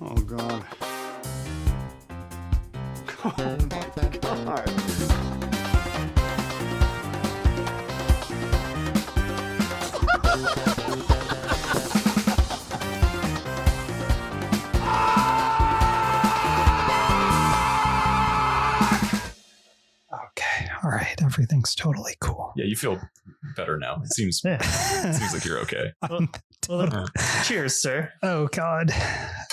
Oh, God. Oh, my God. Okay. All right. Everything's totally cool. Yeah, you feel better now. It seems like you're okay. Well, cheers, sir. Oh, God.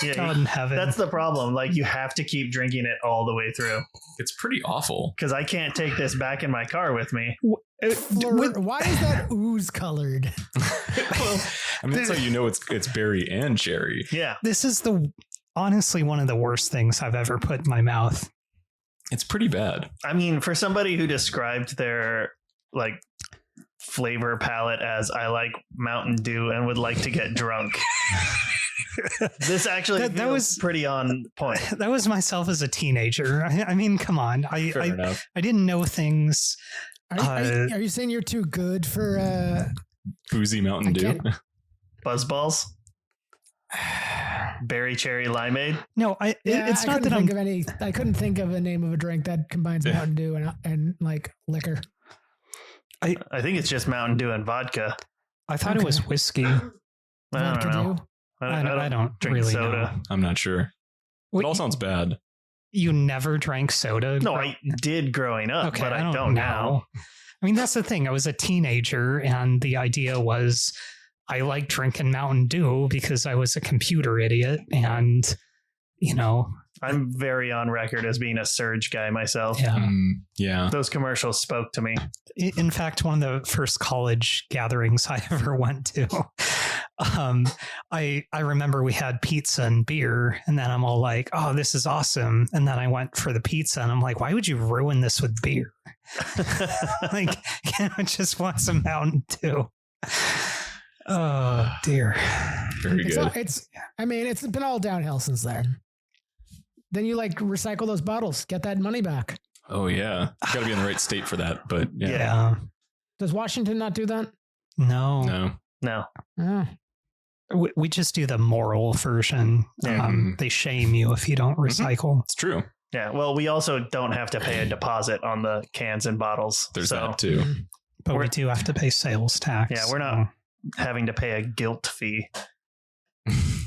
Yeah, God in heaven. That's the problem. Like, you have to keep drinking it all the way through It's pretty awful. because I can't take this back in my car with me. Why is that ooze colored? Well, I mean, that's how you know it's berry and cherry. yeah. This is honestly one of the worst things I've ever put in my mouth. It's pretty bad. I mean, for somebody who described their like flavor palette as I like Mountain Dew and would like to get drunk, this actually That feels was pretty on point. That was myself as a teenager. I mean, come on. Fair enough. I didn't know things. Are you saying you're too good for Boozy Mountain Dew. Buzzballs, berry cherry limeade. No, it's not that I'm. I couldn't think of a name of a drink that combines Mountain Dew and like liquor. I think it's just Mountain Dew and vodka. I thought it was whiskey. I don't Vodka know. Dew? I don't drink really soda. know. I'm not sure. Wait, It all sounds bad. You never drank soda? No, I did growing up, Okay, but I don't now. I mean, that's the thing. I was a teenager, and the idea was I liked drinking Mountain Dew because I was a computer idiot, and I'm very on record as being a Surge guy myself. yeah. Yeah. Those commercials spoke to me. In fact, one of the first college gatherings I ever went to, I remember we had pizza and beer, and then I'm all like, "Oh, this is awesome!" And then I went for the pizza, and I'm like, "Why would you ruin this with beer? Like, can't I just want some Mountain Dew?" Oh dear. Very good. It's been all downhill since then. Then you like recycle those bottles, get that money back. Oh, yeah. You got to be in the right state for that. But yeah. Yeah. Does Washington not do that? No. No. No. We just do the moral version. They shame you if you don't recycle. It's true. Yeah. Well, we also don't have to pay a deposit on the cans and bottles. There's so that too. But we do have to pay sales tax. Yeah, we're not having to pay a guilt fee.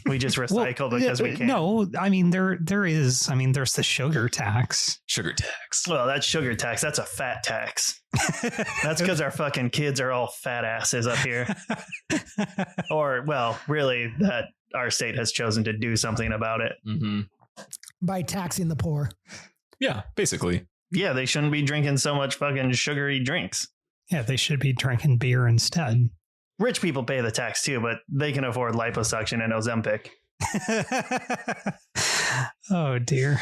We just recycle because we can. No, I mean there is. I mean, there's the sugar tax. Sugar tax. Well, that's sugar tax. That's a fat tax. That's because our fucking kids are all fat asses up here. Or, well, really, that our state has chosen to do something about it. Mm-hmm. By taxing the poor. Yeah, basically. Yeah, they shouldn't be drinking so much fucking sugary drinks. Yeah, they should be drinking beer instead. Rich people pay the tax too, but they can afford liposuction and Ozempic. Oh dear.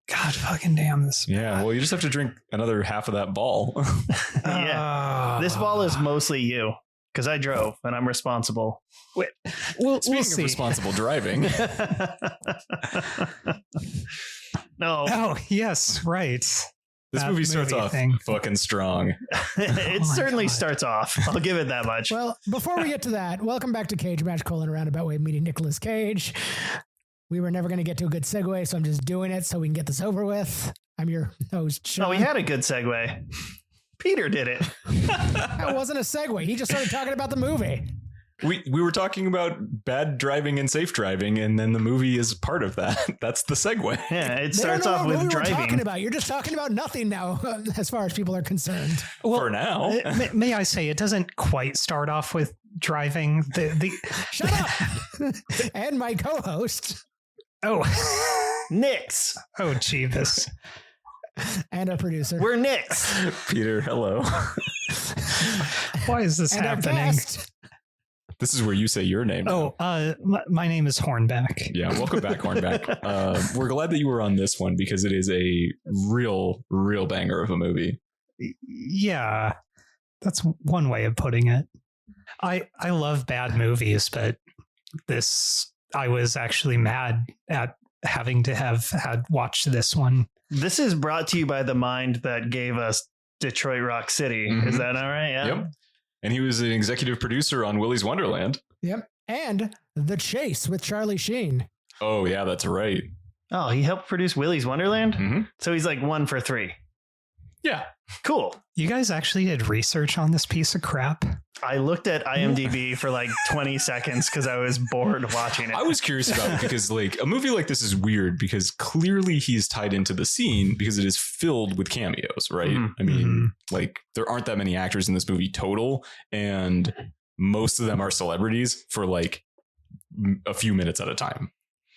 God fucking damn this. Yeah, well, you just have to drink another half of that ball. Yeah. This ball is mostly you because I drove and I'm responsible. We'll Speaking see. of responsible driving. No. Oh yes, right. This That movie starts movie off thing. fucking strong. It Oh my certainly God. starts off. I'll give it that much. Well, before we get to that, welcome back to Cage Match: Roundabout Way meeting Nicolas Cage. We were never going to get to a good segue, so I'm just doing it so we can get this over with. I'm your host, Sean. Oh, we had a good segue. Peter did it. That wasn't a segue. He just started talking about the movie. We were talking about bad driving and safe driving, and then the movie is part of that. That's the segue. Yeah, it They starts don't know off what with movie we're talking driving. about. You're just talking about nothing now, as far as people are concerned. For now. May I say it doesn't quite start off with driving. The Shut up! And my co-host Nix. Oh Jeebus. and our producer. We're Nix. Peter, hello. Why is this and our happening? guest. This is where you say your name. My name is Hornback. Yeah, welcome back, Hornback. We're glad that you were on this one because it is a real banger of a movie. Yeah, that's one way of putting it. I love bad movies, but this I was actually mad at having to have had watched this one. This is brought to you by the mind that gave us Detroit Rock City. Mhm. Is that all right? Yeah. Yep. And he was an executive producer on Willy's Wonderland. Yep. And The Chase with Charlie Sheen. Oh, yeah, that's right. Oh, he helped produce Willy's Wonderland? Mhm. So he's like 1 for 3. Yeah. Cool. You guys actually did research on this piece of crap? I looked at IMDb for like 20 seconds because I was bored watching it. I was curious about it because like a movie like this is weird because clearly he's tied into the scene because it is filled with cameos, right? Mhm. I mean, like there aren't that many actors in this movie total, and most of them are celebrities for like a few minutes at a time.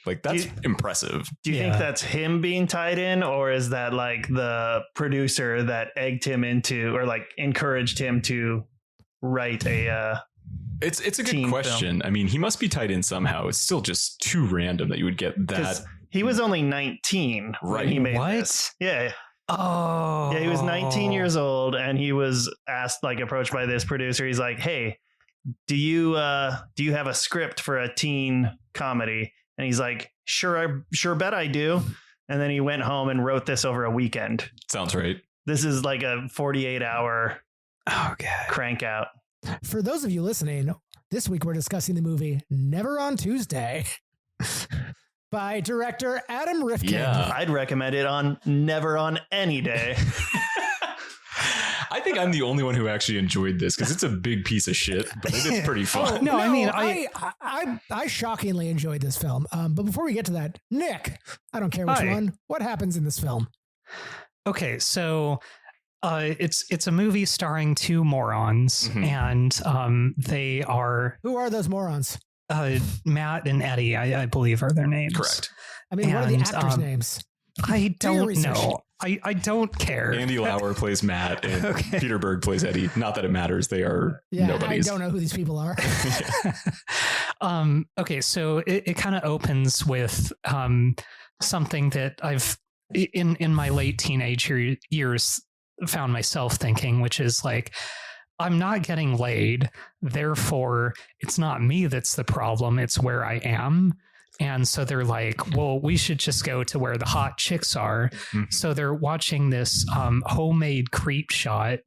Like that's impressive. Do you think that's him being tied in, or is that like the producer that egged him into or like encouraged him to write a It's a good teen question. I mean, he must be tied in somehow. It's still just too random that you would get that. 'cause he was only 19 Right. when he made What? this. Yeah. Oh. Yeah, he was 19 years old and he was asked, like approached by this producer. He's like, "Hey, do you have a script for a teen comedy?" And he's like, sure bet I do. And then he went home and wrote this over a weekend. Sounds right. This is like a 48-hour crank out. For those of you listening, this week we're discussing the movie Never on Tuesday by director Adam Rifkin. Yeah. I'd recommend it on Never on Any Day. I think I'm the only one who actually enjoyed this because it's a big piece of shit, but it is pretty fun. No, I mean, I shockingly enjoyed this film. But before we get to that, Nick, I don't care which Hi. one. What happens in this film? Okay, so it's a movie starring 2 morons, Mhm. and they are Who are those morons? Matt and Eddie, I believe are their names. Correct. I mean, what are the And, actors' names? I Do your don't research. know. I don't care. Andy Lauer plays Matt and Okay. Peter Berg plays Eddie. Not that it matters. They are Yeah, nobodies. I don't know who these people are. Okay, so it kind of opens with something that I've in my late teenage years found myself thinking, which is like, I'm not getting laid, therefore it's not me that's the problem, it's where I am. And so they're like, well, we should just go to where the hot chicks are. Mhm. So they're watching this homemade creep shot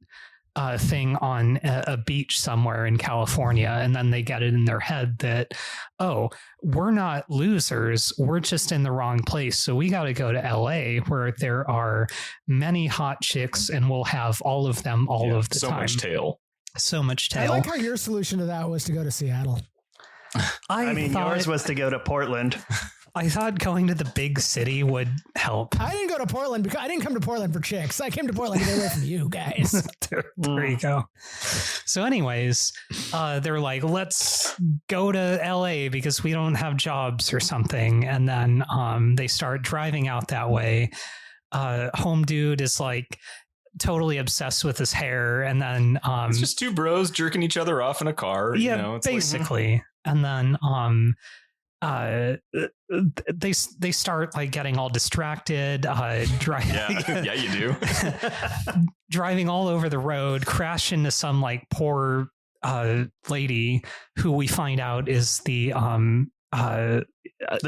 thing on a beach somewhere in California. And then they get it in their head that, oh, we're not losers. We're just in the wrong place. So we got to go to LA where there are many hot chicks and we'll have all of them all of the so time. much tail. So much I tail. like how your solution to that was to go to Seattle. I mean, yours was to go to Portland. I thought going to the big city would help. I didn't go to Portland because I didn't come to Portland for chicks. I came to Portland to get away from you guys. There you go. So anyways, they're like, let's go to LA because we don't have jobs or something. And then they start driving out that way. Home dude is like totally obsessed with his hair. And then It's just 2 bros jerking each other off in a car. yeah, You know, it's like, basically. And then they start like getting all distracted, yeah, you do. driving all over the road, crash into some like poor lady who we find out is the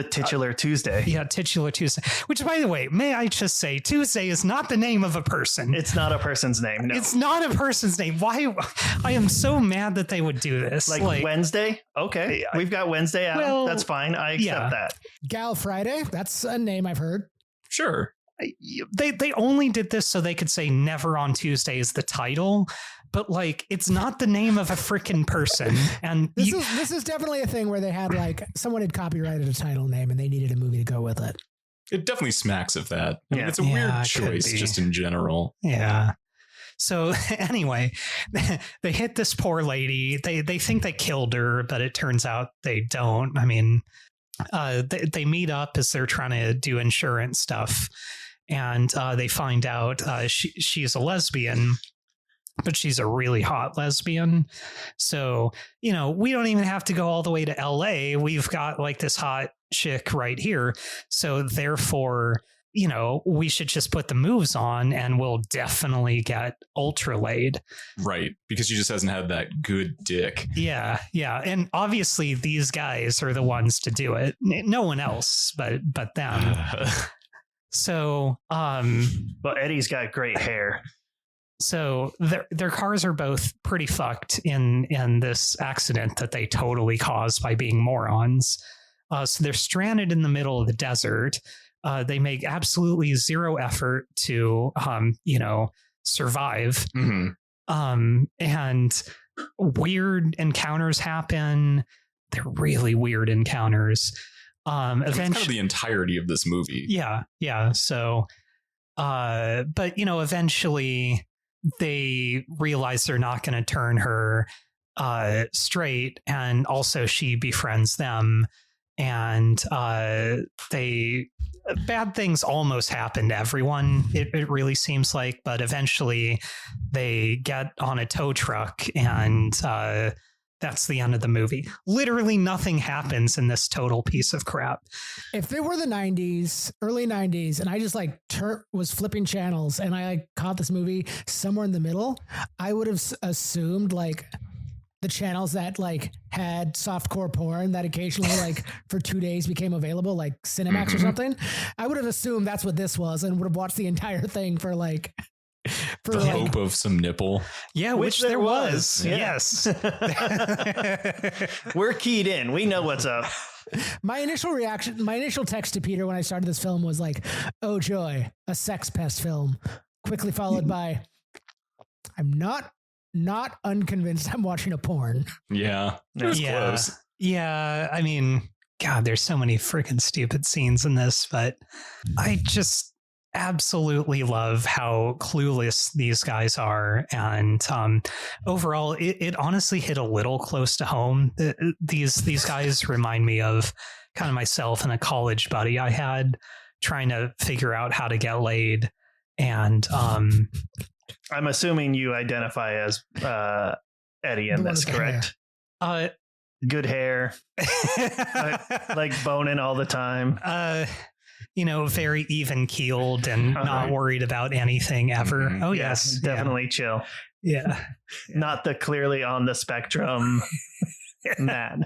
titular Tuesday. yeah, titular Tuesday, which by the way, may I just say, Tuesday is not the name of a person. It's not a person's name. No. It's not a person's name. Why? I am so mad that they would do this. like Wednesday. Okay. We've got Wednesday out. Well, That's fine. I accept yeah. that. Gal Friday, that's a name I've heard. Sure. They only did this so they could say Never on Tuesday is the title, but like it's not the name of a freaking person. And This is definitely a thing where they had like someone had copyrighted a title name and they needed a movie to go with it. It definitely smacks of that. I mean, Yeah. it's a Yeah, weird it could choice be. just in general. yeah. So anyway, they hit this poor lady. They think they killed her, but it turns out they don't. I mean, they meet up as they're trying to do insurance stuff, and they find out she's a lesbian, but she's a really hot lesbian. So, you know, we don't even have to go all the way to LA. We've got like this hot chick right here. So therefore, you know, we should just put the moves on and we'll definitely get ultra laid. Right. Because she just hasn't had that good dick. Yeah. Yeah. And obviously these guys are the ones to do it. No one else but them. So, Well, Eddie's got great hair. So their cars are both pretty fucked in this accident that they totally caused by being morons. So they're stranded in the middle of the desert. They make absolutely zero effort to, survive. And weird encounters happen. They're really weird encounters. Eventually, kind of the entirety of this movie. Yeah. So, but eventually they realize they're not going to turn her straight, and also she befriends them, and bad things almost happen to everyone. It really seems like, but eventually they get on a tow truck, and that's the end of the movie. Literally nothing happens in this total piece of crap. If it were the 90s, early 90s, and I just was flipping channels and I caught this movie somewhere in the middle, I would have assumed the channels that had softcore porn that occasionally for 2 days became available, like Cinemax or something. I would have assumed that's what this was and would have watched the entire thing for the hope of some nipple. Yeah, which there was. Yeah. Yes. We're keyed in. We know what's up. My initial text to Peter when I started this film was oh joy, a sex pest film. Quickly followed by, I'm not unconvinced I'm watching a porn. Yeah. It was close. Yeah. I mean, God, there's so many freaking stupid scenes in this, but I just absolutely love how clueless these guys are. And overall, it honestly hit a little close to home. These guys remind me of kind of myself and a college buddy I had trying to figure out how to get laid. And I'm assuming you identify as Eddie in this, correct? Good hair, boning all the time. Very even keeled and not worried about anything ever. Mm-hmm. Oh yes, definitely chill. Yeah, not the clearly on the spectrum man.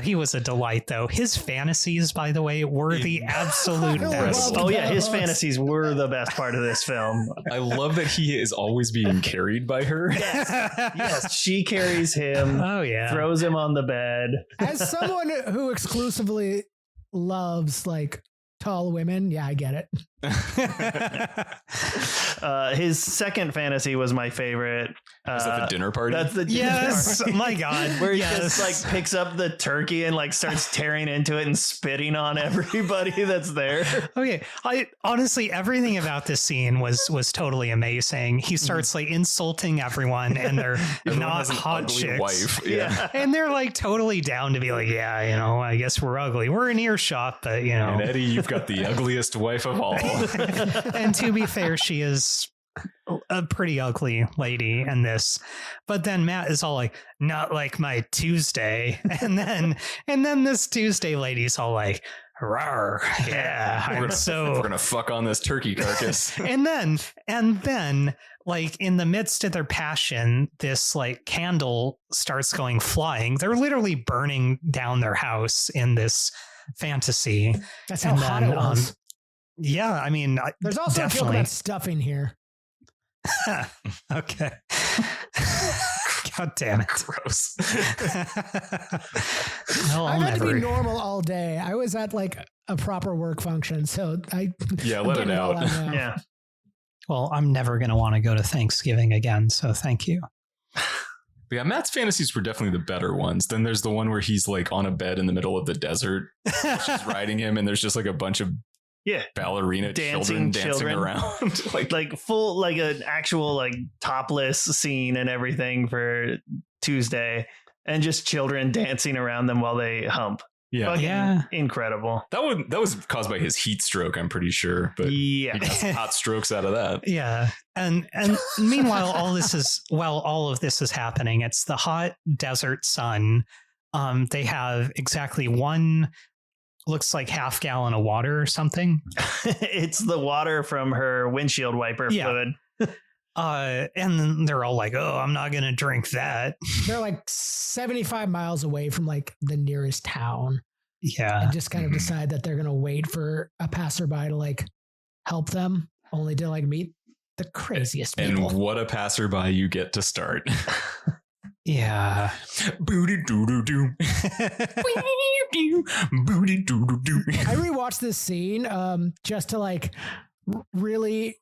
He was a delight, though. His fantasies, by the way, were the absolute best. Oh yeah, his fantasies were the best part of this film. I love that he is always being carried by her. Yes, she carries him. Oh yeah, throws him on the bed. As someone who exclusively loves tall women, yeah, I get it. His second fantasy was my favorite. Is that the dinner party? That's the dinner yes. party. My God, where he just picks up the turkey and starts tearing into it and spitting on everybody that's there. Okay, I honestly, everything about this scene was totally amazing. He starts insulting everyone, and they're not hot chicks. Wife. Yeah. And they're totally down to be yeah, I guess we're ugly. We're in earshot, but And Eddie, you've got the ugliest wife of all. And to be fair, she is a pretty ugly lady in this. But then Matt is all not like my Tuesday. And then this Tuesday lady's all rawr, yeah, we're gonna fuck on this turkey carcass. and then in the midst of their passion, this candle starts going flying. They're literally burning down their house in this fantasy. That's how hot it was. Yeah, I mean, there's also definitely a joke about stuffing here. Okay. God damn it. Gross. No, I've had to be normal all day. I was at a proper work function, so let it out. Yeah. Well, I'm never going to want to go to Thanksgiving again, so thank you. Yeah, Matt's fantasies were definitely the better ones. Then there's the one where he's on a bed in the middle of the desert. She's riding him, and there's just a bunch of ballerina children dancing around. Full an actual topless scene and everything for Tuesday, and just children dancing around them while they hump. Yeah. Incredible. That was caused by his heat stroke, I'm pretty sure. But he got some hot strokes out of that. Yeah. And meanwhile, while all of this is happening, it's the hot desert sun. They have exactly one, looks like half gallon of water or something. It's the water from her windshield wiper fluid. And then they're all oh, I'm not going to drink that. They're 75 miles away from the nearest town. Yeah. And just kind of decide that they're going to wait for a passerby to help them, only to meet the craziest people. And what a passerby you get to start. Yeah. Booty doo doo doo. Booty doo doo doo. I rewatched this scene just to like really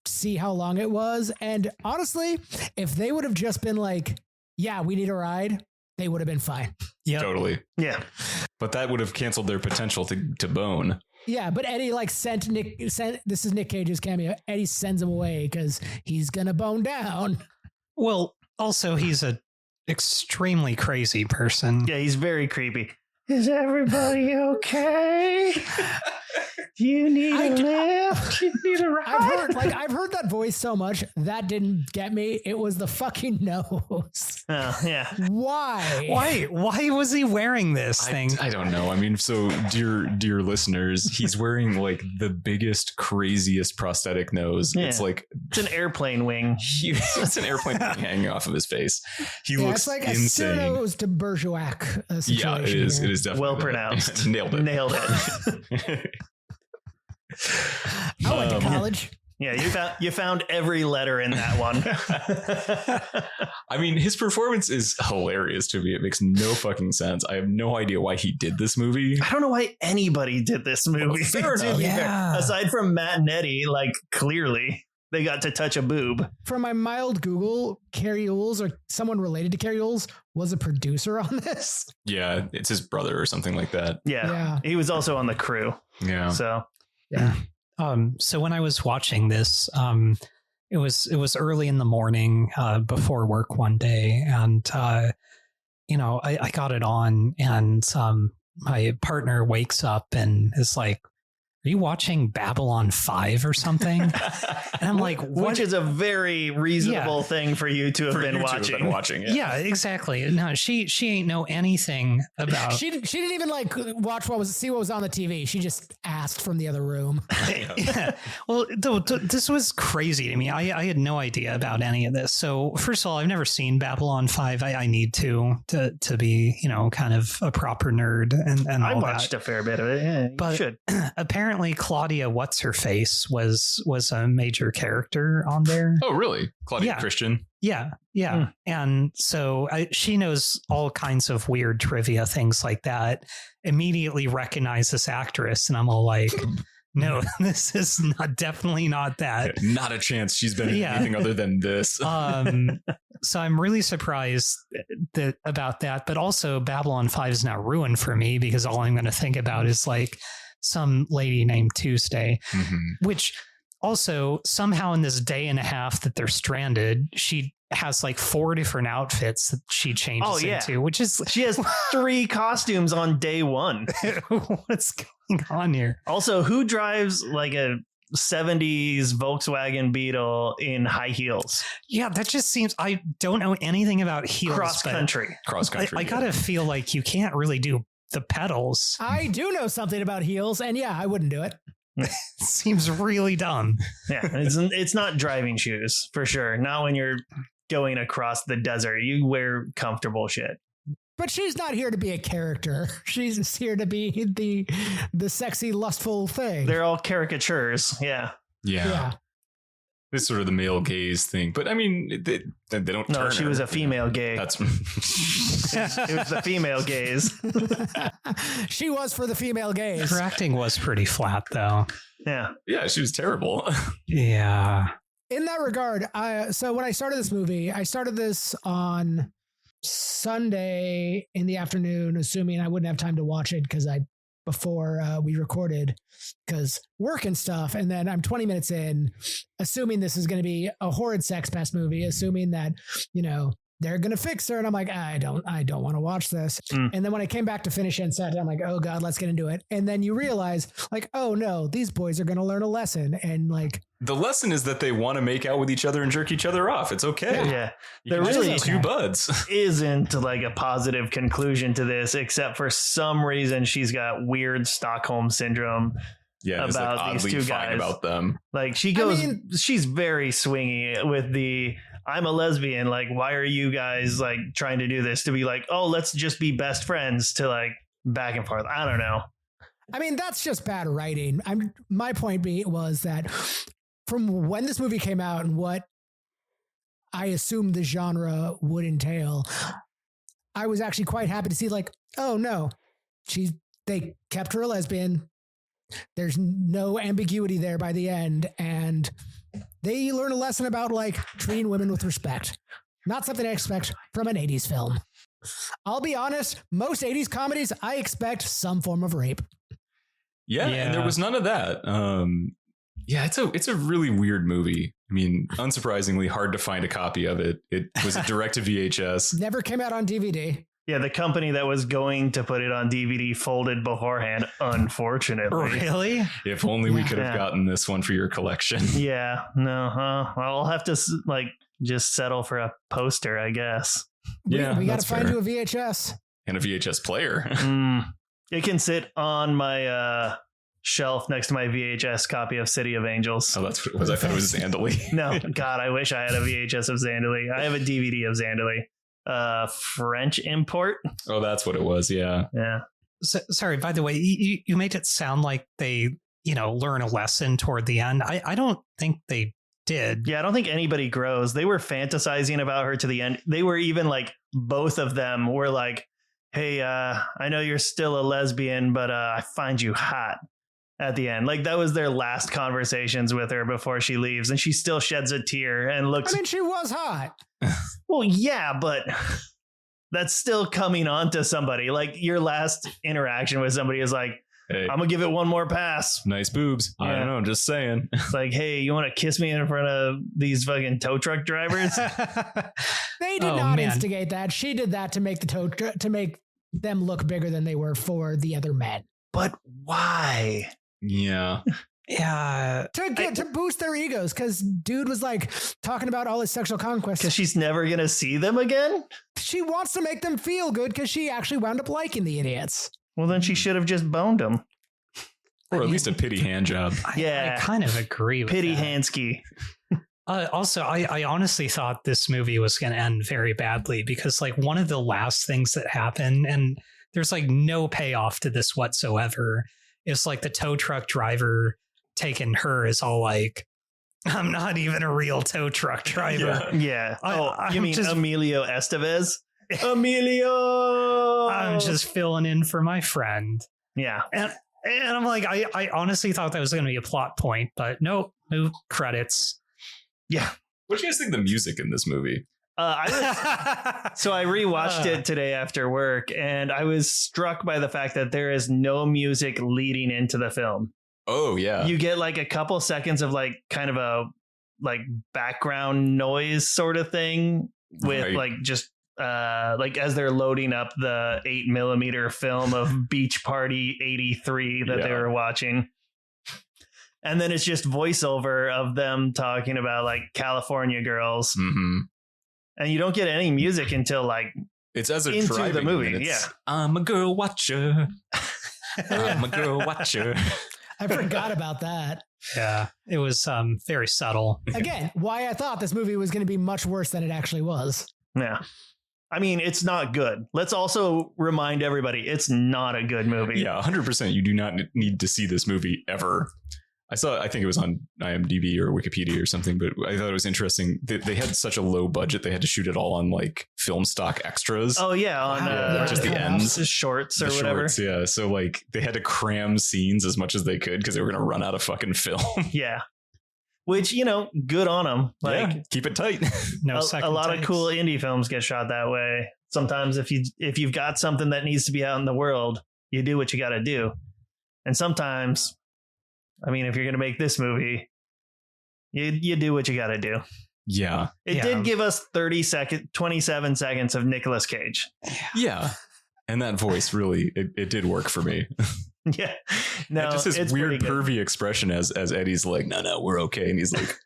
see how long it was. And honestly, if they would have just been like, yeah, we need a ride, they would have been fine. Yeah. Totally. Yeah. But that would have canceled their potential to bone. Yeah, but Eddie like sent this is Nick Cage's cameo. Eddie sends him away because he's gonna bone down. Well, also he's a extremely crazy person. Yeah, he's very creepy. Is everybody okay? You need a lift? You need a ride? I've heard that voice so much that didn't get me. It was the fucking nose. Oh, yeah. Why? Why was he wearing this thing? I don't know. I mean, so dear listeners, he's wearing like the biggest, craziest prosthetic nose. Yeah. It's like It's an airplane wing. it's an airplane wing hanging off of his face. He looks it's like insane. a Cyrano's de Bergerac situation. Yeah, it is. Here. It is definitely Well that. pronounced. Nailed it. Nailed it. I went to college. Yeah, you found every letter in that one. I mean, his performance is hilarious to me. It makes no fucking sense. I have no idea why he did this movie. I don't know why anybody did this movie. Fair enough. Yeah. Aside from Matt and Eddie, like clearly they got to touch a boob. From my mild Google, Carrie Ules or someone related to Carrie Ules was a producer on this. Yeah, it's his brother or something like that. Yeah. He was also on the crew. Yeah. So Yeah. So when I was watching this, it was early in the morning before work one day, and I got it on, and my partner wakes up and is like, "Are you watching Babylon 5 or something?" And I'm like, "What?" Which is a very reasonable thing for you to have been watching. Yeah, exactly. No, she ain't know anything about. She didn't even like see what was on the TV. She just asked from the other room. Yeah. Well, this was crazy to me. I had no idea about any of this. So first of all, I've never seen Babylon 5. I need to be, kind of a proper nerd and all I watched a fair bit of it. Yeah, you But should. apparently Claudia What's-Her-Face was a major character on there. Oh, really? Claudia Yeah. Christian? Yeah. And so she knows all kinds of weird trivia, things like that. Immediately recognize this actress. And I'm all like, no, this is definitely not that. Not a chance she's been in anything other than this. So I'm really surprised about that. But also Babylon 5 is now ruined for me because all I'm going to think about is like some lady named Tuesday, which also somehow in this day and a half that they're stranded, she has like 4 different outfits that she changes into, which is she has 3 costumes on day 1. What's going on here? Also, who drives like a 70s Volkswagen Beetle in high heels? Yeah, that just seems, I don't know anything about heels. Cross country. I gotta feel like you can't really do the pedals. I do know something about heels, and yeah, I wouldn't do it. It seems really dumb. Yeah, it's not driving shoes for sure. Not when you're going across the desert. You wear comfortable shit. But she's not here to be a character. She's here to be the sexy, lustful thing. They're all caricatures. Yeah. It's sort of the male gaze thing. But I mean, they don't No, turn she her. was a female gay. That's It was the female gaze. She was for the female gaze. Her acting was pretty flat, though. Yeah. Yeah, she was terrible. Yeah. In that regard, so when I started this movie, I started this on Sunday in the afternoon, assuming I wouldn't have time to watch it before we recorded because work and stuff. And then I'm 20 minutes in, assuming this is going to be a horrid sex pest movie, assuming that, they're going to fix her. And I'm like, I don't want to watch this. And then when I came back to finish and sat down, I'm like, oh God, let's get into it. And then you realize like, oh no, these boys are going to learn a lesson. And like, the lesson is that they want to make out with each other and jerk each other off. It's okay. Yeah. There There really two buds. isn't like a positive conclusion to this, except for some reason she's got weird Stockholm syndrome. Yeah, it's about like these oddly two fine guys. about them. Like she's very swingy with the I'm a lesbian. Like, why are you guys like trying to do this? To be like, oh, let's just be best friends. To like back and forth. I don't know. I mean, that's just bad writing. My point was that from when this movie came out and what I assumed the genre would entail. I was actually quite happy to see like, oh no, they kept her a lesbian. There's no ambiguity there by the end. And they learn a lesson about like treating women with respect. Not something I expect from an 80s film. I'll be honest, most 80s comedies, I expect some form of rape. Yeah, and there was none of that. It's a really weird movie. I mean, unsurprisingly, hard to find a copy of it. It was a direct to VHS. Never came out on DVD. Yeah, the company that was going to put it on DVD folded beforehand, unfortunately. Really? If only we could have gotten this one for your collection. Yeah, no, I'll have to like just settle for a poster, I guess. We got to find you a VHS. And a VHS player. It can sit on my shelf next to my VHS copy of City of Angels. Oh, that's what it was. I thought it was Zandali. No, God, I wish I had a VHS of Zandali. I have a DVD of Zandali. French import. Oh, that's what it was. Yeah. Yeah. So, sorry, by the way, you made it sound like they, learn a lesson toward the end. I don't think they did. Yeah, I don't think anybody grows. They were fantasizing about her to the end. They were even like, both of them were like, hey, I know you're still a lesbian, but I find you hot at the end. Like that was their last conversations with her before she leaves. And she still sheds a tear and looks. I mean, she was hot. Well, yeah, but that's still coming on to somebody. Like your last interaction with somebody is like, hey, I'm gonna give it one more pass. Nice boobs. Yeah. I don't know. Just saying. It's like, hey, you want to kiss me in front of these fucking tow truck drivers? They did not instigate that. She did that to make to make them look bigger than they were for the other men. But why? Yeah. Yeah. To boost their egos, because dude was like talking about all his sexual conquests. Because she's never gonna see them again? She wants to make them feel good because she actually wound up liking the idiots. Well, then she should have just boned them. Or at least a pity hand job. I kind of agree with Pity that. Hansky. Also, I honestly thought this movie was going to end very badly because like one of the last things that happened, and there's like no payoff to this whatsoever, is like the tow truck driver taking her is all like, I'm not even a real tow truck driver. Yeah. You mean just, Emilio Estevez? Emilio! I'm just filling in for my friend. Yeah. And I'm like, I honestly thought that was going to be a plot point, but nope, no credits. Yeah. What do you guys think of the music in this movie? So I rewatched it today after work, and I was struck by the fact that there is no music leading into the film. Oh, yeah. You get like a couple seconds of like kind of a like background noise sort of thing with like just like as they're loading up the 8mm film of Beach Party 83 that they were watching. And then it's just voiceover of them talking about like California girls. Mm-hmm. And you don't get any music until like it's as a into driving the movie. Yeah. I'm a girl watcher. I'm a girl watcher. I forgot about that. Yeah, it was very subtle. Again, why I thought this movie was going to be much worse than it actually was. Yeah. I mean, it's not good. Let's also remind everybody it's not a good movie. Yeah, 100%. You do not need to see this movie ever. I think it was on IMDb or Wikipedia or something, but I thought it was interesting that they had such a low budget. They had to shoot it all on like film stock extras. Oh yeah. On just the ends, shorts or whatever. Shorts, yeah. So like they had to cram scenes as much as they could because they were going to run out of fucking film. Yeah. Which, good on them. Like keep it tight. No a lot of cool indie films get shot that way. Sometimes if you've got something that needs to be out in the world, you do what you got to do. And sometimes, I mean, if you're going to make this movie, you do what you got to do. Yeah. It did give us 27 seconds of Nicolas Cage. Yeah. And that voice really, it did work for me. Yeah. No, just his weird pervy expression as Eddie's like, no, we're okay. And he's like,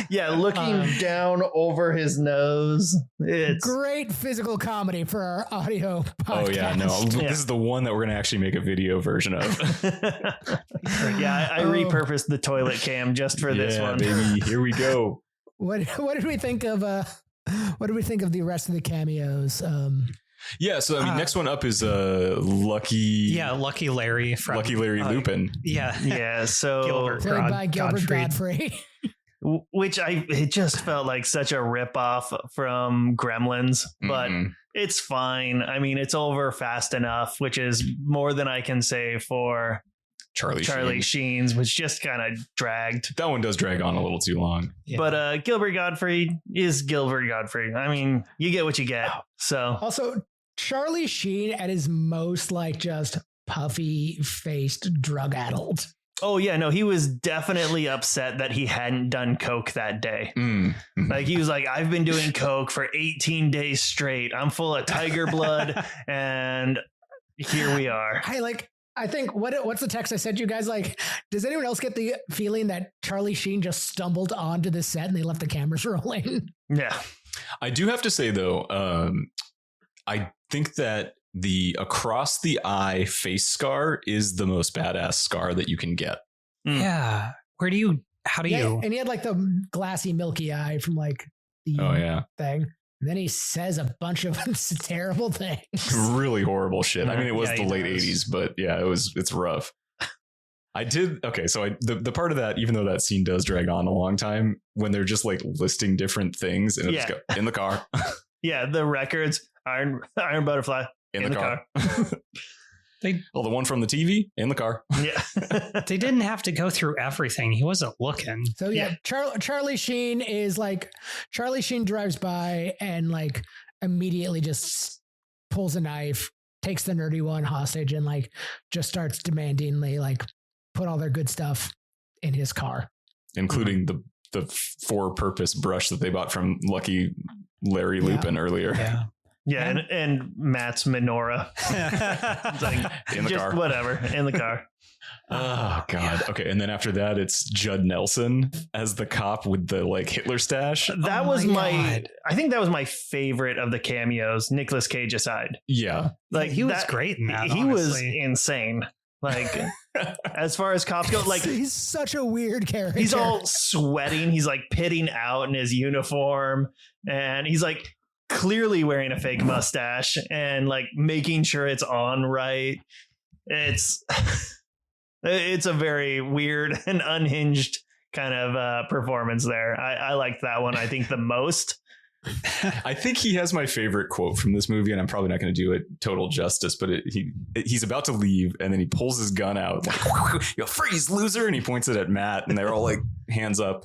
yeah, looking down over his nose. It's great physical comedy for our audio podcast. Oh yeah, no, this is the one that we're gonna actually make a video version of. Yeah, I repurposed the toilet cam just for this one. Baby, here we go. What did we think of? What did we think of the rest of the cameos? Yeah, so I mean, next one up is Lucky. Yeah, Lucky Larry from Lucky Larry Lupin. Yeah, yeah. So played by Gilbert Godfrey. which it just felt like such a ripoff from Gremlins, but it's fine. I mean, it's over fast enough, which is more than I can say for Charlie Sheen's, which just kind of dragged. That one does drag on a little too long. Yeah. But Gilbert Gottfried is Gilbert Gottfried. I mean, you get what you get. So also, Charlie Sheen at his most like just puffy faced drug addled. Oh yeah, no, he was definitely upset that he hadn't done coke that day. Like he was like, I've been doing coke for 18 days straight. I'm full of tiger blood, and here we are. I think what's the text I sent you guys? Like, does anyone else get the feeling that Charlie Sheen just stumbled onto the set and they left the cameras rolling? Yeah, I do have to say though, I think that the across the eye face scar is the most badass scar that you can get. Yeah. How do you? And he had like the glassy, milky eye from like the thing. And then he says a bunch of terrible things. Really horrible shit. I mean, it was the late 80s, but yeah, it's rough. I did. Okay. So the part of that, even though that scene does drag on a long time, when they're just like listing different things and just go in the car. Yeah. The records, Iron Butterfly. In the car. The one from the TV in the car. Yeah. They didn't have to go through everything. He wasn't looking. So yeah. Charlie Sheen is like, Charlie Sheen drives by and like immediately just pulls a knife, takes the nerdy one hostage, and like just starts demanding they like put all their good stuff in his car, including the for-purpose brush that they bought from Lucky Larry Lupin earlier. Yeah. Yeah, and Matt's menorah. It's like, in the just car. Whatever, in the car. Oh, God. Yeah. Okay, and then after that, it's Judd Nelson as the cop with the like Hitler stash. That was I think that was my favorite of the cameos, Nicolas Cage aside. Yeah. Like he was great in that. He was insane. Like, as far as cops go, like he's such a weird character. He's all sweating. He's like pitting out in his uniform, and he's like clearly wearing a fake mustache and like making sure it's on right. It's a very weird and unhinged kind of performance there. I liked that one, I think, the most. I think he has my favorite quote from this movie, and I'm probably not going to do it total justice, but he's about to leave, and then he pulls his gun out, like, "You freeze, loser!" and he points it at Matt, and they're all like hands up,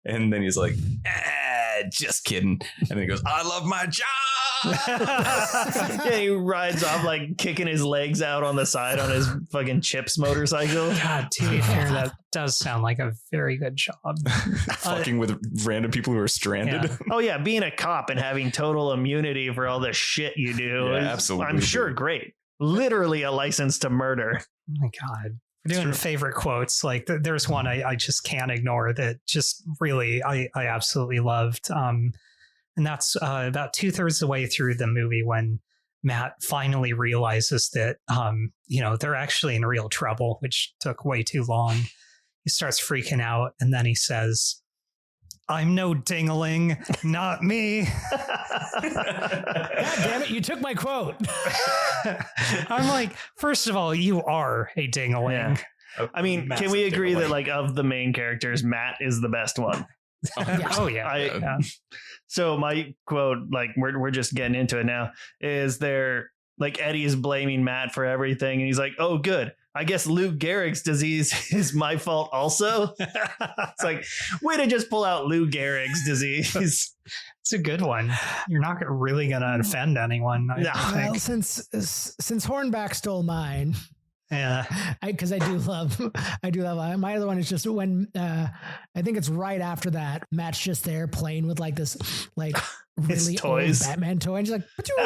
and then he's like, "Just kidding," and then he goes, "I love my job." Yeah, he rides off like kicking his legs out on the side on his fucking Chips motorcycle. God, to be fair, that does sound like a very good job. Fucking with random people who are stranded. Yeah. Oh yeah, being a cop and having total immunity for all the shit you do is, absolutely, I'm sure, great. Literally a license to murder. Oh my God. We're doing favorite quotes. Like there's one I just can't ignore that just really I absolutely loved. And that's about 2/3 of the way through the movie when Matt finally realizes that, they're actually in real trouble, which took way too long. He starts freaking out, and then he says, "I'm no ding-a-ling, not me." God damn it, you took my quote. I'm like, first of all, you are a ding-a-ling. Yeah. I mean, can we agree that like of the main characters, Matt is the best one? Oh yeah. So my quote, like we're just getting into it now, is there like Eddie is blaming Matt for everything, and he's like, "Oh, good. I guess Lou Gehrig's disease is my fault also." It's like, way to just pull out Lou Gehrig's disease. It's a good one. You're not really going to offend anyone. Well, since Hornback stole mine. Yeah, because I do love my other one is just when I think it's right after that Matt's just there playing with like this like really old Batman toy, and she's like, "No,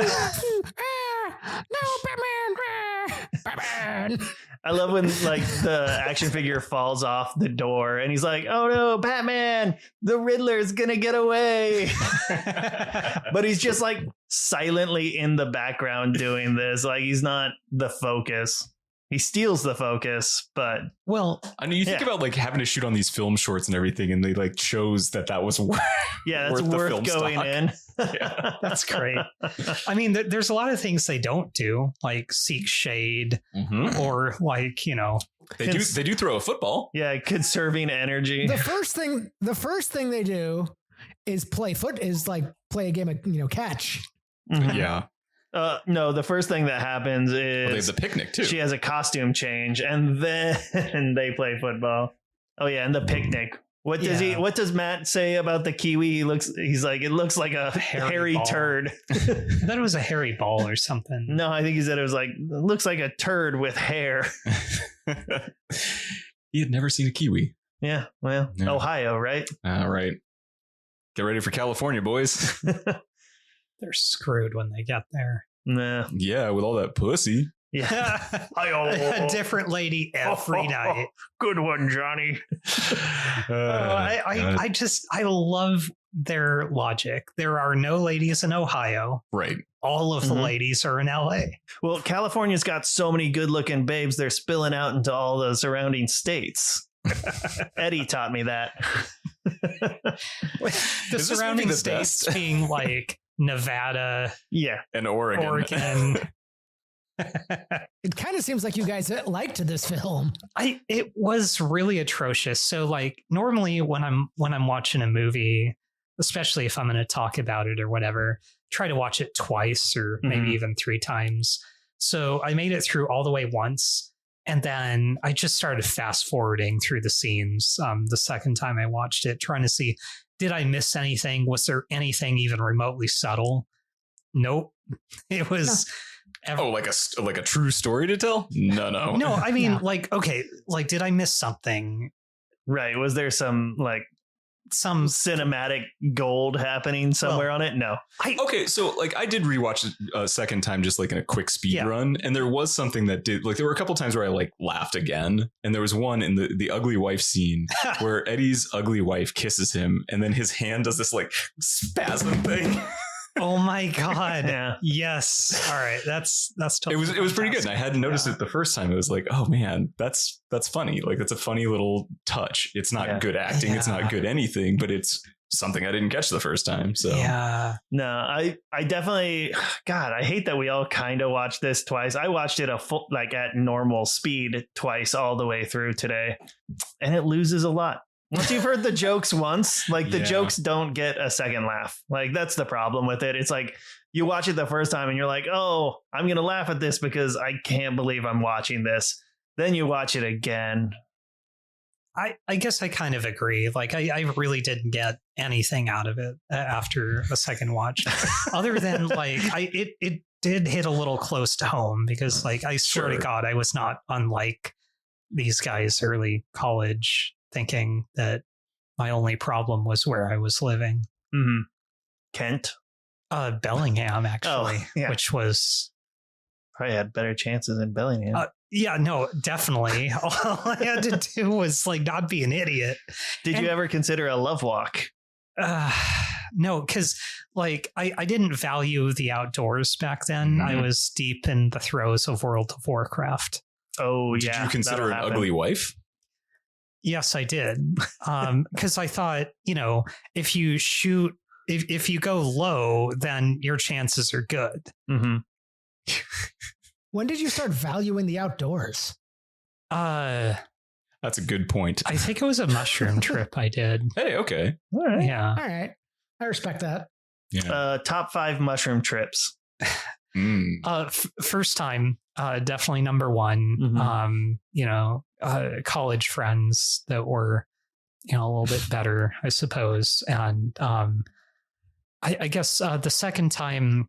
Batman!" I love when like the action figure falls off the door, and he's like, "Oh no, Batman! The Riddler's gonna get away!" But he's just like silently in the background doing this, like he's not the focus. He steals the focus, but I mean, you think about like having to shoot on these film shorts and everything, and they like chose that was worth. Yeah, that's worth going stock. In. Yeah, that's great. I mean, there's a lot of things they don't do, like seek shade, or like they do throw a football. Yeah, conserving energy. The first thing they do is play a game of catch. Mm-hmm. Yeah. No, the first thing that happens is they have the picnic too. She has a costume change, and then they play football. Oh yeah, and the picnic. What does Matt say about the kiwi? He's like, it looks like a hairy turd. I thought it was a hairy ball or something. No, I think he said it was like, it looks like a turd with hair. He had never seen a kiwi. Yeah, well, yeah. Ohio, right? All right. Get ready for California, boys. They're screwed when they get there. Nah. Yeah, with all that pussy. Yeah. A different lady every night. Good one, Johnny. I love their logic. There are no ladies in Ohio. Right. All of the ladies are in LA. Well, California's got so many good looking babes, they're spilling out into all the surrounding states. Eddie taught me that. The surrounding states being like Nevada, and Oregon. It kind of seems like you guys liked this film. It was really atrocious. So like normally when I'm watching a movie, especially if I'm going to talk about it or whatever, try to watch it twice or maybe even 3 times. So I made it through all the way once, and then I just started fast forwarding through the scenes the second time I watched it, trying to see, did I miss anything? Was there anything even remotely subtle? Nope. It was like a true story to tell? No. No, I mean okay, did I miss something? Right. Was there some cinematic gold happening somewhere on it? No. So I did rewatch it a second time, just like in a quick speed run, and there was something that did, like, there were a couple times where I laughed again, and there was one in the ugly wife scene where Eddie's ugly wife kisses him, and then his hand does this spasm thing. Oh my God. Yeah. Yes. All right. That's totally it was pretty good. And I hadn't noticed it the first time. It was like, oh man, that's funny. Like, that's a funny little touch. It's not good acting. It's not good anything, but it's something I didn't catch the first time. So no, I definitely, God, I hate that we all kind of watched this twice. I watched it at normal speed twice all the way through today, and it loses a lot. Once you've heard the jokes once, the jokes don't get a second laugh. Like, that's the problem with it. It's like you watch it the first time and you're like, oh, I'm going to laugh at this because I can't believe I'm watching this. Then you watch it again. I guess I kind of agree. Like, I really didn't get anything out of it after a second watch, other than it did hit a little close to home because I swear to God, I was not unlike these guys early college, thinking that my only problem was where I was living. Mm-hmm. Kent? Bellingham, actually, which was... Probably had better chances in Bellingham. Yeah, no, definitely. All I had to do was not be an idiot. Did you ever consider a love walk? No, because I didn't value the outdoors back then. I was deep in the throes of World of Warcraft. Oh, Did you consider an ugly wife? Yes, I did. Because I thought, if you shoot, if you go low, then your chances are good. Mm-hmm. When did you start valuing the outdoors? That's a good point. I think it was a mushroom trip I did. Hey, okay. All right. Yeah. All right. I respect that. Yeah. Top 5 mushroom trips. First time, definitely number 1. College friends that were, a little bit better, I suppose. And I guess the second time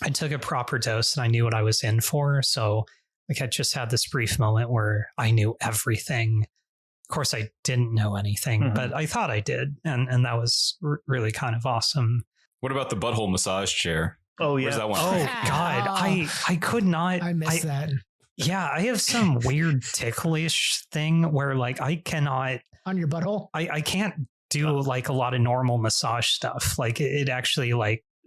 I took a proper dose and I knew what I was in for. So I just had this brief moment where I knew everything. Of course, I didn't know anything, but I thought I did. And that was really kind of awesome. What about the butthole massage chair? Oh, yeah. Where's that one? Oh, God. I could not. I missed that. Yeah, I have some weird ticklish thing where I cannot. On your butthole? I can't do a lot of normal massage stuff. It actually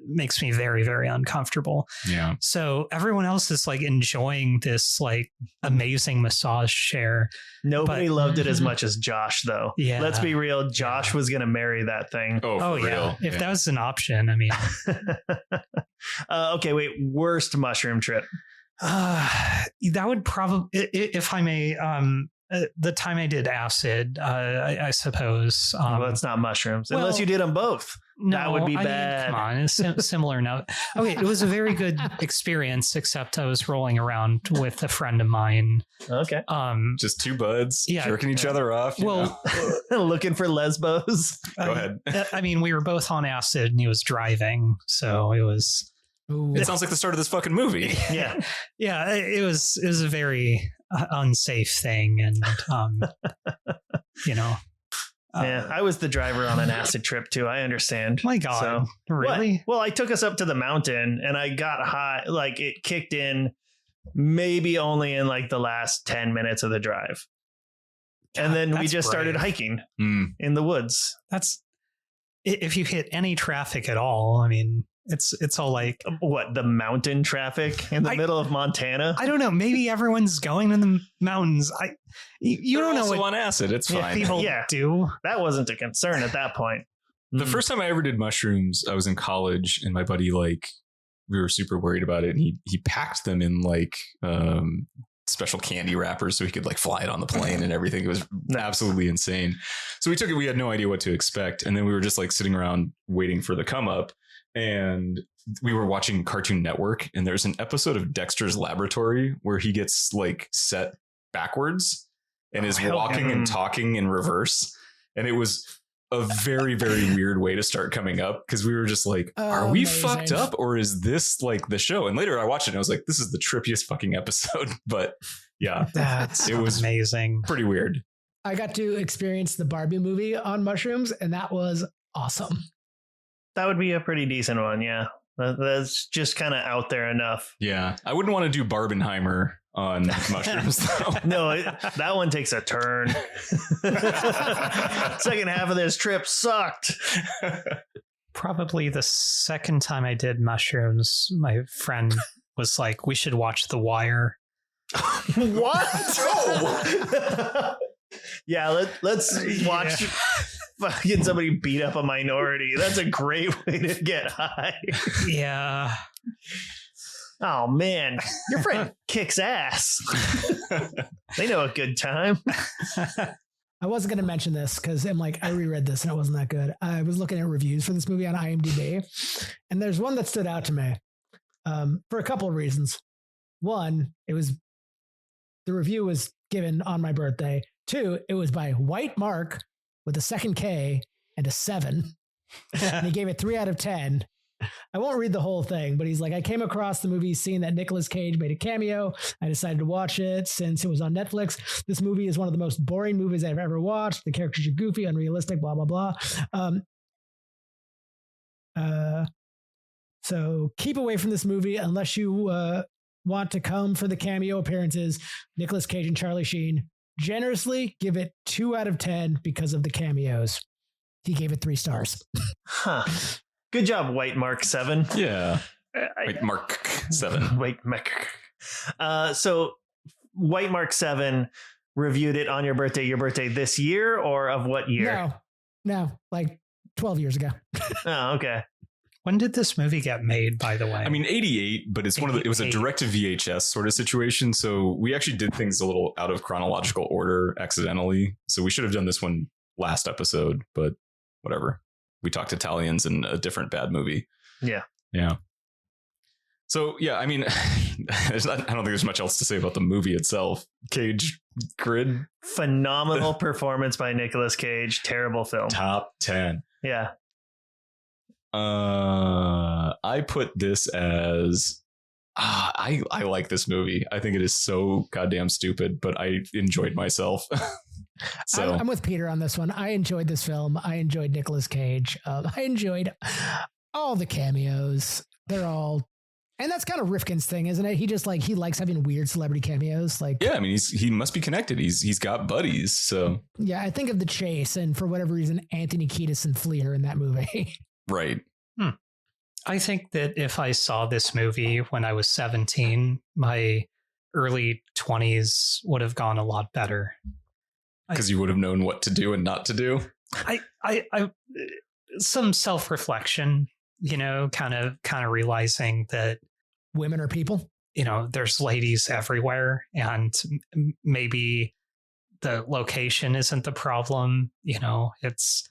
makes me very, very uncomfortable. Yeah. So everyone else is like enjoying this like amazing massage chair. Nobody loved it as much as Josh, though. Yeah. Let's be real. Josh was going to marry that thing. Oh, yeah. real? If that was an option, I mean. Okay, wait. Worst mushroom trip. That would probably, if I may, the time I did acid, I suppose. Well, it's not mushrooms, unless well, you did them both. No, that would be I mean, bad. come on, it's similar note. Okay, it was a very good experience, except I was rolling around with a friend of mine. Okay. Just two buds jerking each other off. Well, looking for lesbos. Go ahead. I mean, we were both on acid, and he was driving, so it was. Ooh. It sounds like the start of this fucking movie. Yeah. Yeah, it was a very unsafe thing, and Yeah, I was the driver on an acid trip too. I understand. My God, So, really? Well, I took us up to the mountain and I got high. Like it kicked in maybe only in like the last 10 minutes of the drive. And then we that's just started brave. hiking Mm. in the woods. That's if you hit any traffic at all. I mean, it's all like, What, the mountain traffic in the middle of Montana? I don't know. Maybe everyone's going to the mountains. You don't know Also what on acid. It's fine. people do. That wasn't a concern at that point. The first time I ever did mushrooms, I was in college, and my buddy, like, we were super worried about it, and he packed them in like special candy wrappers so he could like fly it on the plane and everything. It was absolutely insane. So we took it. We had no idea what to expect, and then we were just like sitting around waiting for the come up, and we were watching Cartoon Network, and there's an episode of Dexter's Laboratory where he gets like set backwards and is walking and talking in reverse, and it was a very, very weird way to start coming up, because we were just like, are we amazing. fucked up, or is this like the show? And later I watched it and I was like, this is the trippiest fucking episode. But yeah, It was amazing. pretty weird. I got to experience the Barbie movie on mushrooms, and that was awesome. That would be a pretty decent one. Yeah. That's just kind of out there enough. Yeah. I wouldn't want to do Barbenheimer on mushrooms though. No, that one takes a turn. Second half of this trip sucked. Probably the second time I did mushrooms, my friend was like, we should watch The Wire. What? No. Yeah, let's watch fucking somebody beat up a minority. That's a great way to get high. Yeah. Oh man, your friend kicks ass. They know a good time. I wasn't going to mention this because I'm like, I reread this and it wasn't that good. I was looking at reviews for this movie on IMDb, and there's one that stood out to me for a couple of reasons. One, the review was given on my birthday. Two, it was by White Mark with a second K and a 7. And he gave it 3 out of 10. I won't read the whole thing, but he's like, I came across the movie seeing that Nicolas Cage made a cameo. I decided to watch it since it was on Netflix. This movie is one of the most boring movies I've ever watched. The characters are goofy, unrealistic, blah, blah, blah. So keep away from this movie unless you want to come for the cameo appearances. Nicolas Cage and Charlie Sheen. Generously give it 2 out of 10 because of the cameos. He gave it 3 stars. Huh. Good job, White Mark 7. Yeah. White Mark 7. White Mark. So White Mark 7 reviewed it on your birthday this year, or of what year? No, like 12 years ago. Oh, okay. When did this movie get made, by the way? I mean, 88, but it's it was a direct to VHS sort of situation. So we actually did things a little out of chronological order accidentally. So we should have done this one last episode, but whatever. We talked Italians in a different bad movie. Yeah. Yeah. So, yeah, I mean, I don't think there's much else to say about the movie itself. Cage Grid. Phenomenal performance by Nicolas Cage. Terrible film. Top 10. Yeah. I put this as I like this movie. I think it is so goddamn stupid, but I enjoyed myself. So I'm with Peter on this one. I enjoyed this film. I enjoyed Nicolas Cage. I enjoyed all the cameos. They're all, and that's kind of Rifkin's thing, isn't it? He just he likes having weird celebrity cameos. Like, yeah, I mean, he must be connected. He's got buddies. So yeah, I think of The Chase, and for whatever reason, Anthony Kiedis and Flea are in that movie. Right. I think that if I saw this movie when I was 17, my early 20s would have gone a lot better. Because you would have known what to do and not to do. I some self-reflection, kind of realizing that women are people. There's ladies everywhere, and maybe the location isn't the problem. It's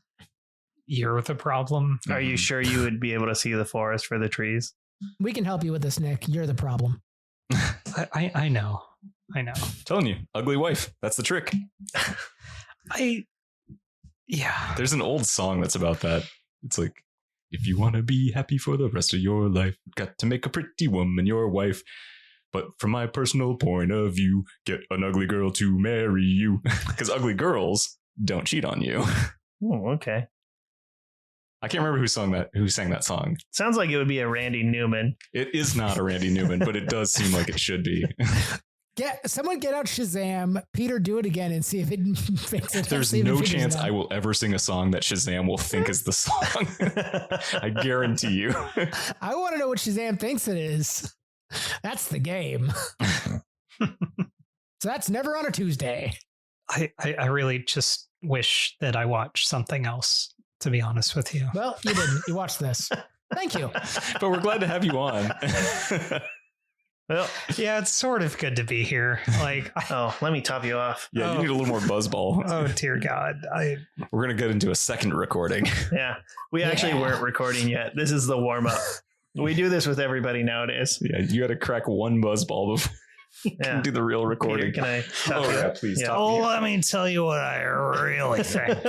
you're the problem. Are you sure you would be able to see the forest for the trees? We can help you with this, Nick. You're the problem. I know. Telling you, ugly wife. That's the trick. Yeah. There's an old song that's about that. It's like, if you want to be happy for the rest of your life, got to make a pretty woman your wife. But from my personal point of view, get an ugly girl to marry you. Because ugly girls don't cheat on you. Oh, okay. I can't remember who sang that song. Sounds like it would be a Randy Newman. It is not a Randy Newman, but it does seem like it should be. Someone get out Shazam. Peter, do it again and see if it makes it. There's no chance I will ever sing a song that Shazam will think is the song. I guarantee you. I want to know what Shazam thinks it is. That's the game. So that's never on a Tuesday. I really just wish that I watched something else, to be honest with you. Well, you didn't. You watched this. Thank you. But we're glad to have you on. Well, yeah, it's sort of good to be here. Let me top you off. Yeah, you need a little more buzzball. Oh, dear God. We're going to get into a second recording. Yeah, we actually weren't recording yet. This is the warm up. We do this with everybody nowadays. Yeah, you got to crack one buzzball before you can do the real recording. Can I top you up? Please. Yeah. Let me tell you what I really think.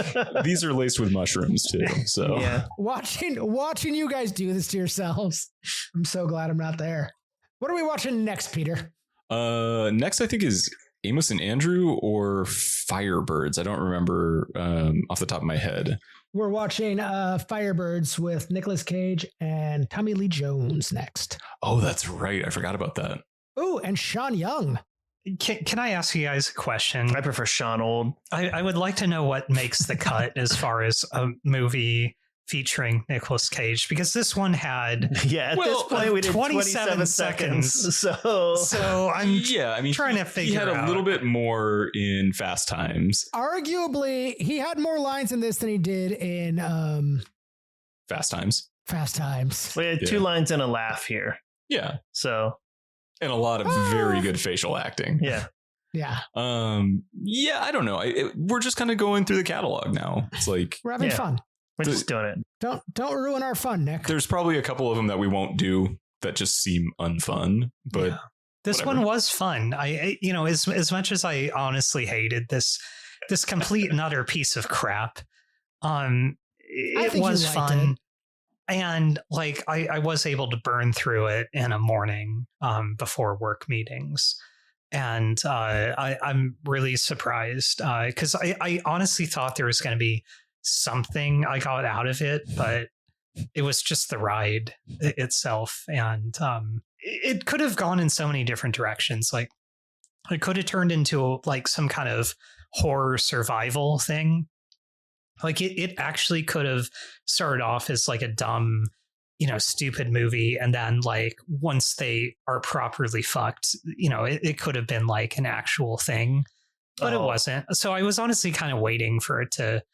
These are laced with mushrooms too. So Yeah. Watching you guys do this to yourselves. I'm so glad I'm not there. What are we watching next, Peter? Next I think is Amos and Andrew or Firebirds. I don't remember off the top of my head. We're watching Firebirds with Nicolas Cage and Tommy Lee Jones next. Oh, that's right. I forgot about that. Oh, and Sean Young. Can I ask you guys a question? I prefer Sean Old. I would like to know what makes the cut as far as a movie featuring Nicolas Cage, because this one had at this point we did 27 seconds. So I'm trying to figure out. He had a little bit more in Fast Times. Arguably, he had more lines in this than he did in Fast Times. Fast Times. We had 2 lines and a laugh here. Yeah. So and a lot of very good facial acting. Yeah. Yeah. I don't know. We're just kind of going through the catalog now. It's like we're having fun. We're just doing it. Don't ruin our fun, Nick. There's probably a couple of them that we won't do that just seem unfun, but this one was fun. As much as I honestly hated this complete and utter piece of crap, it was fun. And I was able to burn through it in a morning before work meetings. And I'm really surprised because I honestly thought there was going to be something I got out of it, but it was just the ride itself. And it could have gone in so many different directions. Like it could have turned into some kind of horror survival thing. Like it actually could have started off as a dumb, stupid movie. And then once they are properly fucked, it could have been an actual thing, but it wasn't. So I was honestly kind of waiting for it to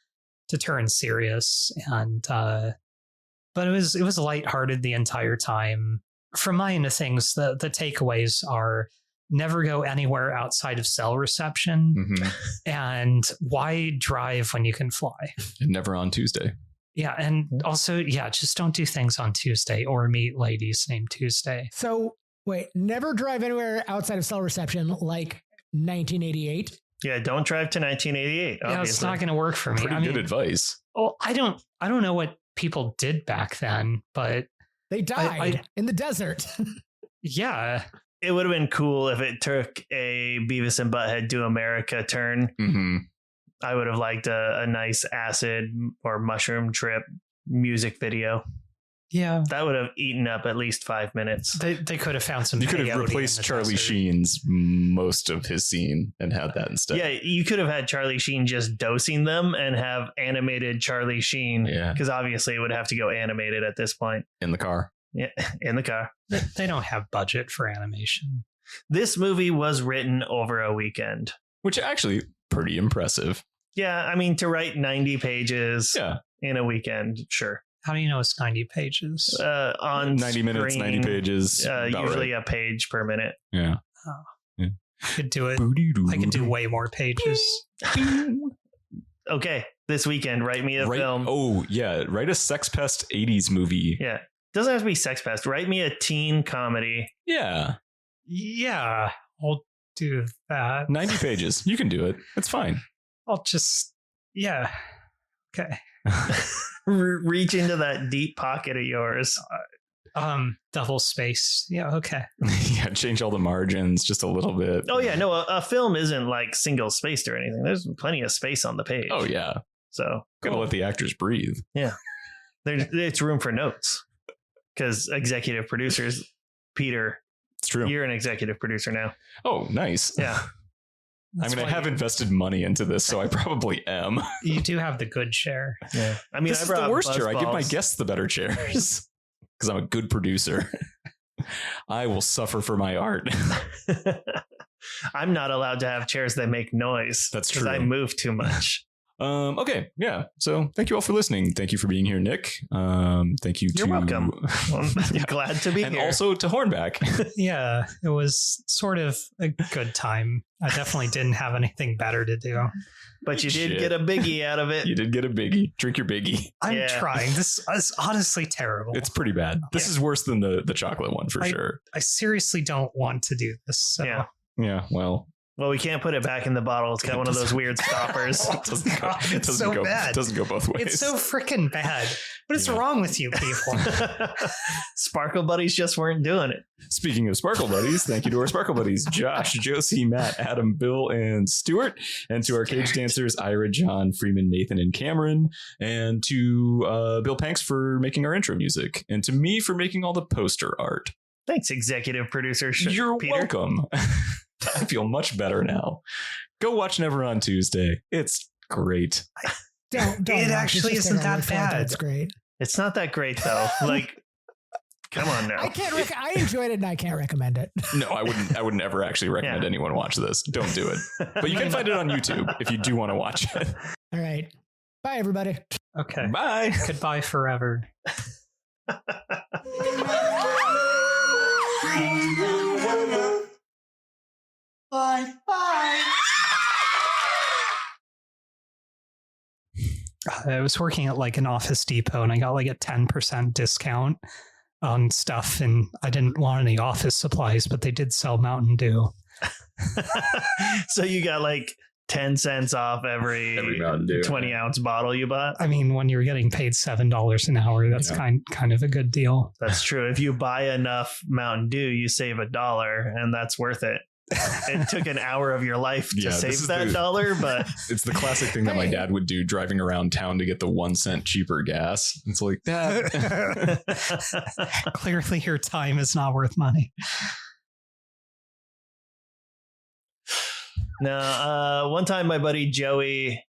turn serious. And, but it was lighthearted the entire time. From my end of things, the takeaways are never go anywhere outside of cell reception. Mm-hmm. And why drive when you can fly? And never on Tuesday. Yeah. And also, just don't do things on Tuesday or meet ladies named Tuesday. So wait, never drive anywhere outside of cell reception like 1988. Yeah, don't drive to 1988. Yeah, obviously. it's not going to work for me. Pretty good advice. Well, I don't know what people did back then, but they died in the desert. Yeah. It would have been cool if it took a Beavis and Butthead Do America turn. Mm-hmm. I would have liked a nice acid or mushroom trip music video. Yeah. That would have eaten up at least 5 minutes. They could have found some. You could have replaced Charlie Sheen's most of his scene and had that instead. Yeah, you could have had Charlie Sheen just dosing them and have animated Charlie Sheen. Yeah. Because obviously it would have to go animated at this point. In the car. Yeah, in the car. They don't have budget for animation. This movie was written over a weekend. Which actually pretty impressive. Yeah, I mean, to write 90 pages in a weekend, sure. How do you know it's 90 pages? On 90 screen, minutes, 90 pages. Usually a page per minute. Yeah. Oh. Yeah. I could do it. I could do way more pages. Okay, this weekend, write me a film. Oh, yeah. Write a sex pest 80s movie. Yeah. Doesn't have to be sex pest. Write me a teen comedy. Yeah. Yeah, I'll do that. 90 pages. You can do it. It's fine. I'll just, okay. Reach into that deep pocket of yours. Double space. Yeah, okay. Yeah, change all the margins just a little bit. Oh yeah, no, a film isn't like single spaced or anything. There's plenty of space on the page. Oh yeah. So gotta let the actors breathe. Yeah, it's room for notes because executive producers, Peter. It's true. You're an executive producer now. Oh, nice. Yeah. I have invested money into this, so I probably am. You do have the good chair. Yeah. I mean, this is the worst chair. I give my guests the better chairs because I'm a good producer. I will suffer for my art. I'm not allowed to have chairs that make noise. That's true. Because I move too much. Okay. Yeah. So thank you all for listening. Thank you for being here, Nick. Thank you. You're welcome. I'm glad to be and here. And also to Hornback. Yeah, it was sort of a good time. I definitely didn't have anything better to do. But you did get a biggie out of it. You did get a biggie. Drink your biggie. I'm trying. This is honestly terrible. It's pretty bad. This is worse than the chocolate one for sure. I seriously don't want to do this. So. Yeah. Well, we can't put it back in the bottle. It's got one of those weird stoppers. It doesn't go both ways. It's so freaking bad. What is wrong with you people? Sparkle Buddies just weren't doing it. Speaking of Sparkle Buddies, thank you to our Sparkle Buddies, Josh, Josie, Matt, Adam, Bill, and Stuart, and to our cage dancers, Ira, John, Freeman, Nathan, and Cameron, and to Bill Panks for making our intro music, and to me for making all the poster art. Thanks, executive producer. You're Peter. welcome. I feel much better now. Go watch Never on Tuesday. It's great. Don't it actually isn't that bad. It's great. It's not that great though. Like, come on now. I enjoyed it and I can't recommend it. No, I wouldn't ever actually recommend anyone watch this. Don't do it. But you can find it on YouTube if you do want to watch it. All right. Bye, everybody. Okay. Bye. Goodbye forever. Bye. I was working at like an Office Depot and I got like a 10% discount on stuff, and I didn't want any office supplies, but they did sell Mountain Dew. So you got like 10 cents off every Mountain Dew 20-ounce bottle you bought? I mean, when you're getting paid $7 an hour, that's kind of a good deal. That's true. If you buy enough Mountain Dew, you save $1, and that's worth it. It took an hour of your life to save that $1, but it's the classic thing that my dad would do driving around town to get the 1 cent cheaper gas. It's like, Dad. Clearly your time is not worth money. No, one time my buddy Joey,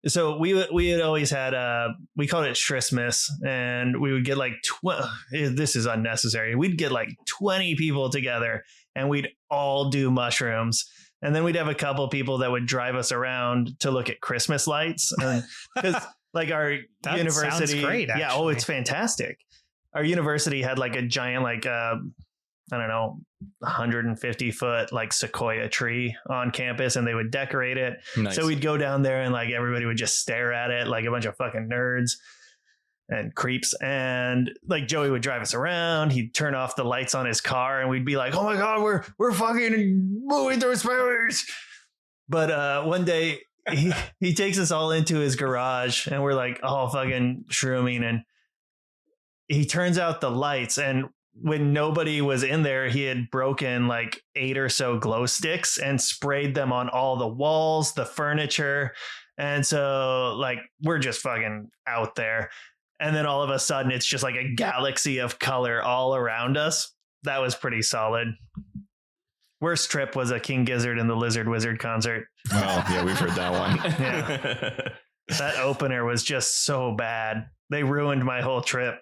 so we had always had we called it Christmas, and we would get like this is unnecessary. We'd get like 20 people together and we'd all do mushrooms. And then we'd have a couple people that would drive us around to look at Christmas lights. Because like our university, sounds great, actually. Yeah, it's fantastic. Our university had like a giant, like, I don't know, 150-foot like sequoia tree on campus, and they would decorate it. Nice. So we'd go down there and like everybody would just stare at it like a bunch of fucking nerds and creeps. And like Joey would drive us around. He'd turn off the lights on his car and we'd be like, oh my God, we're fucking moving through space. But one day he takes us all into his garage and we're like all fucking shrooming, and he turns out the lights, and when nobody was in there, he had broken like 8 or so glow sticks and sprayed them on all the walls, the furniture. And so like, we're just fucking out there. And then all of a sudden it's just like a galaxy of color all around us. That was pretty solid. Worst trip was a King Gizzard and the Lizard Wizard concert. Well, yeah, we've heard that one. Yeah. That opener was just so bad. They ruined my whole trip.